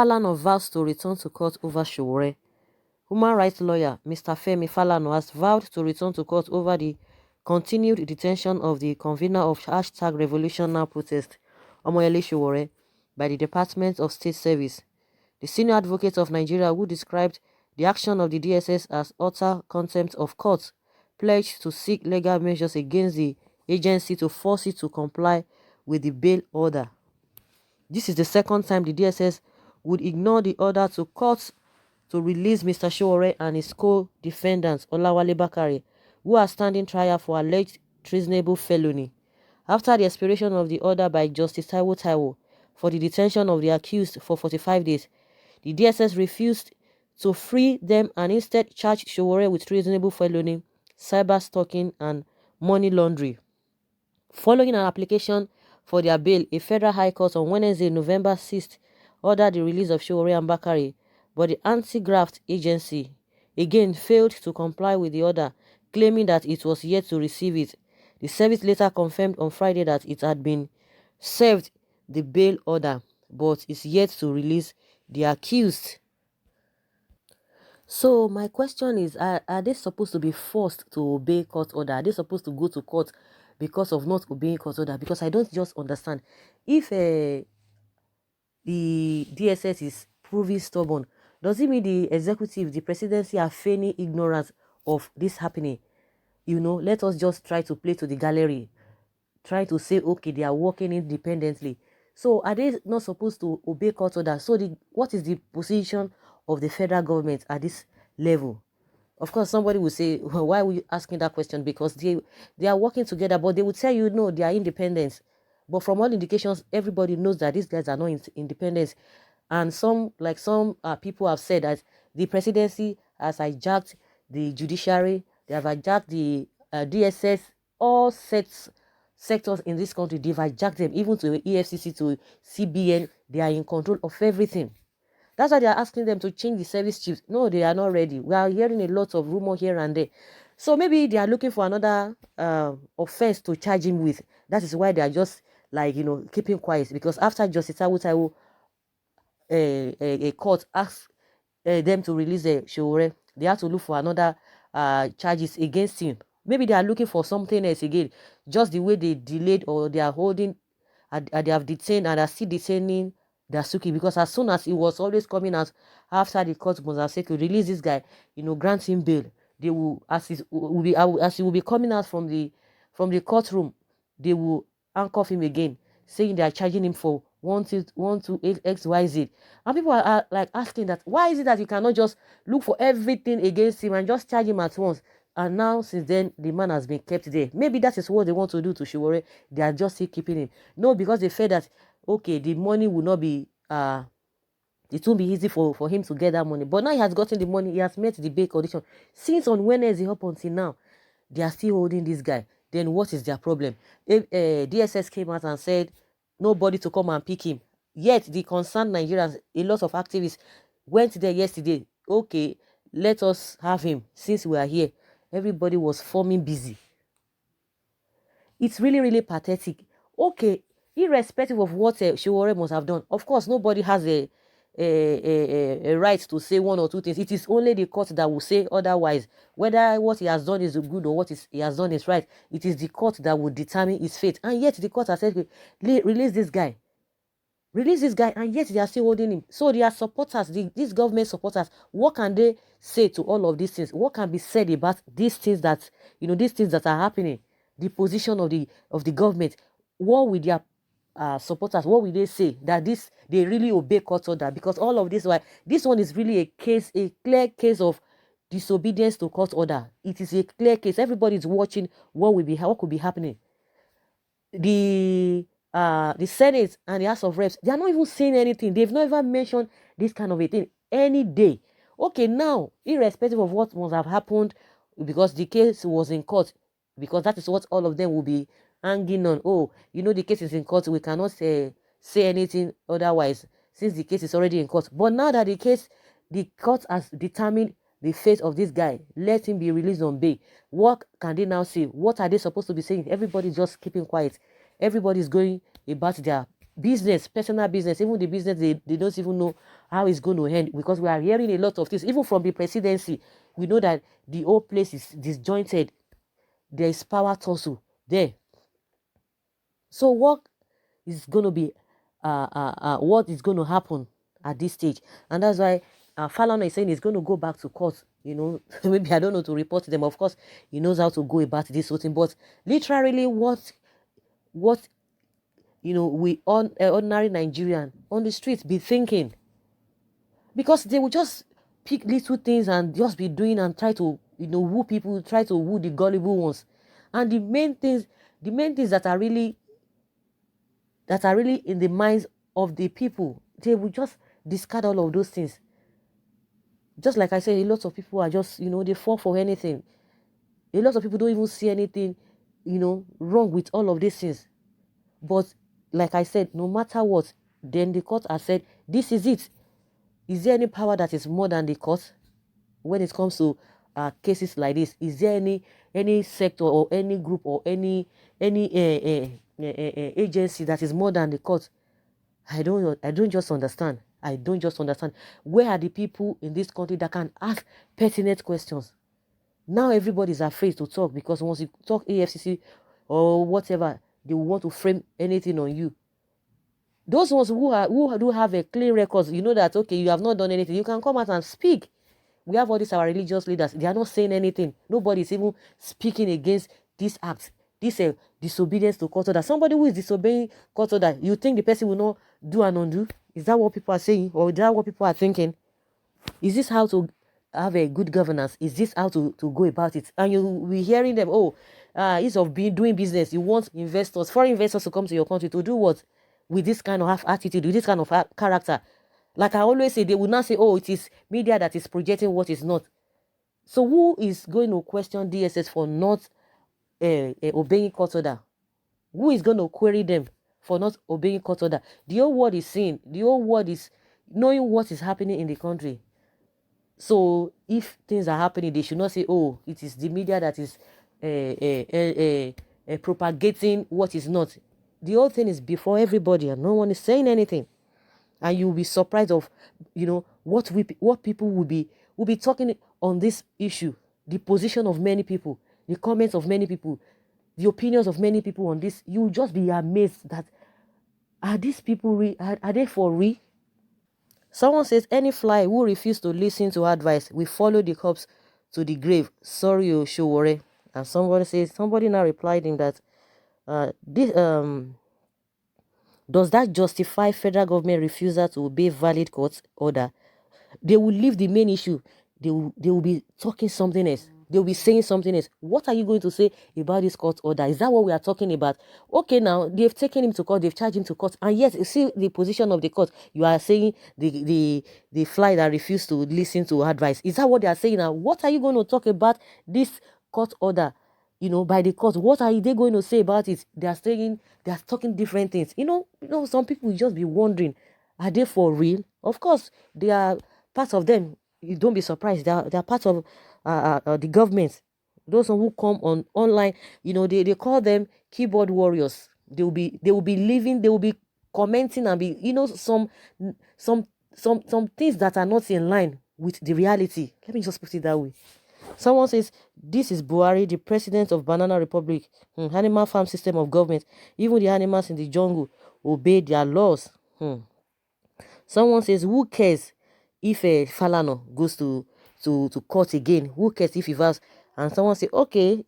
Falana vows to return to court over Sowore. Human rights lawyer Mr. Femi Falana has vowed to return to court over the continued detention of the convener of #RevolutionNow protest, Omoyele Sowore, by the Department of State Service. The senior advocate of Nigeria, who described the action of the DSS as utter contempt of court, pledged to seek legal measures against the agency to force it to comply with the bail order. This is the second time the DSS would ignore the order to court to release Mr. Sowore and his co-defendants Olawale Bakare, who are standing trial for alleged treasonable felony. After the expiration of the order by Justice Taiwo for the detention of the accused for 45 days, the DSS refused to free them and instead charged Sowore with treasonable felony, cyber stalking, and money laundering. Following an application for their bail, a federal high court on Wednesday, November 6th, ordered the release of Sowore and Bakare, but the anti-graft agency again failed to comply with the order, claiming that it was yet to receive it. The service later confirmed on Friday that it had been served the bail order, but is yet to release the accused. So my question is, are they supposed to be forced to obey court order? Are they supposed to go to court because of not obeying court order? Because I don't just understand. If the DSS is proving stubborn, does it mean the executive, the presidency are feigning ignorance of this happening? You know, let us just try to play to the gallery. Try to say, okay, they are working independently. So are they not supposed to obey court order? So what is the position of the federal government at this level? Of course, somebody will say, well, why are you asking that question? Because they are working together, but they would tell you, no, they are independent. But from all indications, everybody knows that these guys are not independent. And some people have said that the presidency has hijacked the judiciary, they have hijacked the DSS, all sectors in this country, they've hijacked them, even to EFCC, to CBN, they are in control of everything. That's why they are asking them to change the service chiefs. No, they are not ready. We are hearing a lot of rumor here and there. So maybe they are looking for another offense to charge him with. That is why they are just keeping quiet. Because after Justice Taiwo, a court asked them to release Sowore, they have to look for another charges against him. Maybe they are looking for something else again. Just the way they delayed, or they are holding, they have detained and are still detaining Dasuki, because as soon as he was always coming out after the court was have said to release this guy, grant him bail, they will, as he will be coming out from the courtroom, they will handcuff him again, saying they are charging him for 128 XYZ. And people are like asking that, why is it that you cannot just look for everything against him and just charge him at once? And now, since then, the man has been kept there. Maybe that is what they want to do to Sowore. They are just still keeping him. No, because they feel that, okay, the money will not be, it won't be easy for him to get that money. But now he has gotten the money, he has met the bail condition. Since on Wednesday up until now, they are still holding this guy. Then what is their problem? If DSS came out and said, nobody to come and pick him. Yet, the concerned Nigerians, a lot of activists, went there yesterday. Okay, let us have him since we are here. Everybody was forming busy. It's really, really pathetic. Okay, irrespective of what Sowore must have done, of course, nobody has a right to say one or two things. It is only the court that will say otherwise. Whether what he has done is good or he has done is right, it is the court that will determine his fate. And yet the court has said, release this guy. Release this guy, and yet they are still holding him. So their supporters, these government supporters, what can they say to all of these things? What can be said about these things that are happening? The position of the government. What will their supporters, what will they say? That they really obey court order? Because all of this one is really a clear case of disobedience to court order. It is a clear case. Everybody is watching what could be happening. The Senate and the House of Reps, they are not even saying anything. They've not even mentioned this kind of a thing any day. Okay, now, irrespective of what must have happened, because the case was in court, because that is what all of them will be hanging on. Oh, the case is in court, we cannot say anything otherwise, since the case is already in court. But now that the court has determined the fate of this guy, let him be released on bail. What can they now say? What are they supposed to be saying? Everybody's just keeping quiet. Everybody's going about business, personal business, even the business, they don't even know how it's going to end, because we are hearing a lot of things, even from the presidency. We know that the whole place is disjointed. There is power tussle there. So what is going to be, what is going to happen at this stage? And that's why Falana is saying he's going to go back to court. Maybe, I don't know, to report to them. Of course, he knows how to go about this whole thing. But literally, what we ordinary Nigerian on the streets be thinking, because they will just pick little things and just be doing and try to woo people, try to woo the gullible ones, and the main things that are really in the minds of the people, they will just discard all of those things. Just like I said, a lot of people are just they fall for anything. A lot of people don't even see anything wrong with all of these things. But like I said, no matter what, then the court has said this is it. Is there any power that is more than the court when it comes to cases like this? Is there any sector or any group or any agency that is more than the court? I don't just understand. I don't just understand. Where are the people in this country that can ask pertinent questions? Now everybody is afraid to talk, because once you talk AFCC or whatever, they will want to frame anything on you. Those ones who do have a clean record, that, okay, you have not done anything, you can come out and speak. We have all these our religious leaders. They are not saying anything. Nobody is even speaking against this act. This disobedience to court order. Somebody who is disobeying court order, you think the person will not do and undo? Is that what people are saying? Or is that what people are thinking? Is this how to have a good governance? Is this how to go about it? And you will be hearing them, ease of doing business. You want investors, foreign investors, to come to your country to do what? With this kind of attitude, with this kind of character. Like I always say, they will not say, it is media that is projecting what is not. So who is going to question DSS for not obeying court order? Who is going to query them for not obeying court order? The whole world is seeing. The whole world is knowing what is happening in the country. So if things are happening, they should not say, it is the media that is propagating what is not. The whole thing is before everybody, and no one is saying anything. And you'll be surprised of, what people will be talking on this issue, the position of many people, the comments of many people, the opinions of many people on this. You'll just be amazed that, are these people are they for real? Someone says, any fly who refuse to listen to advice will follow the corpse to the grave. Sorry, Sowore. And somebody now replied him that this does that justify federal government refusal to obey valid court order? They will leave the main issue. They will be talking something else. They will be saying something else. What are you going to say about this court order? Is that what we are talking about? Okay, now they've taken him to court, they've charged him to court, and yet you see the position of the court. You are saying the fly that refused to listen to advice. Is that what they are saying now? What are you going to talk about this court order? By the court, what are they going to say about it? They are talking different things. Some people will just be wondering, are they for real? Of course, they are part of them. You don't be surprised. They are part of the government. Those who come online, they call them keyboard warriors. They will be living. They will be commenting and be some things that are not in line with the reality. Let me just put it that way. Someone says, this is Buhari, the president of Banana Republic, animal farm system of government. Even the animals in the jungle obey their laws. Someone says, who cares if Falana goes to court again? Who cares if he vows? And someone says, okay,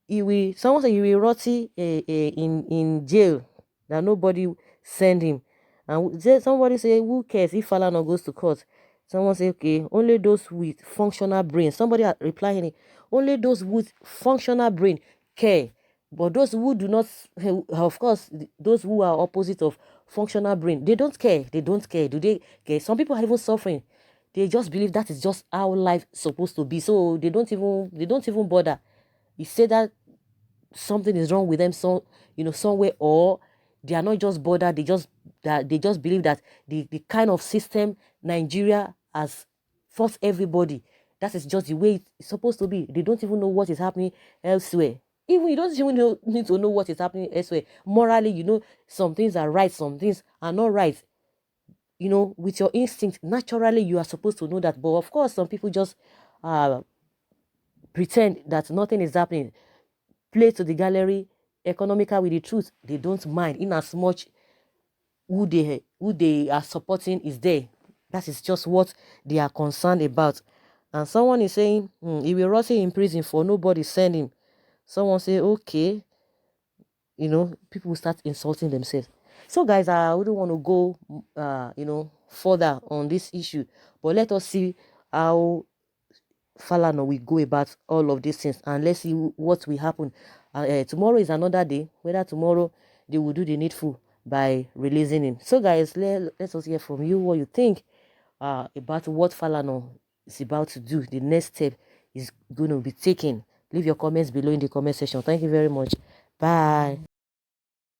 he will rot in jail, that nobody send him. And somebody say, who cares if Falana goes to court? Someone say, okay, only those with functional brain. Somebody replying, only those with functional brain care. But those who do not, of course, those who are opposite of functional brain, they don't care. They don't care. Do they care? Some people are even suffering. They just believe that is just how life is supposed to be. So they don't even bother. You say that something is wrong with them, somewhere, or they are not just bothered. They just believe that the kind of system Nigeria has forced everybody, that is just the way it's supposed to be. They don't even know what is happening elsewhere. Even you don't even need to know what is happening elsewhere. Morally, you know, some things are right, some things are not right. You know, with your instinct, naturally, you are supposed to know that. But of course, some people just uh, pretend that nothing is happening, play to the gallery, economical with the truth. They don't mind in as much who they are supporting is there. That is just what they are concerned about. And someone is saying, he will rot in prison for nobody send him. Someone say, okay, you know, people will start insulting themselves. So, guys, I wouldn't want to go, you know, further on this issue, but let us see how Falana will go about all of these things, and let's see what will happen. Tomorrow is another day. Whether tomorrow they will do the needful by releasing him. So, guys, let us hear from you what you think about what Falana is about to do. The next step is going to be taken. Leave your comments below in the comment section. Thank you very much. Bye.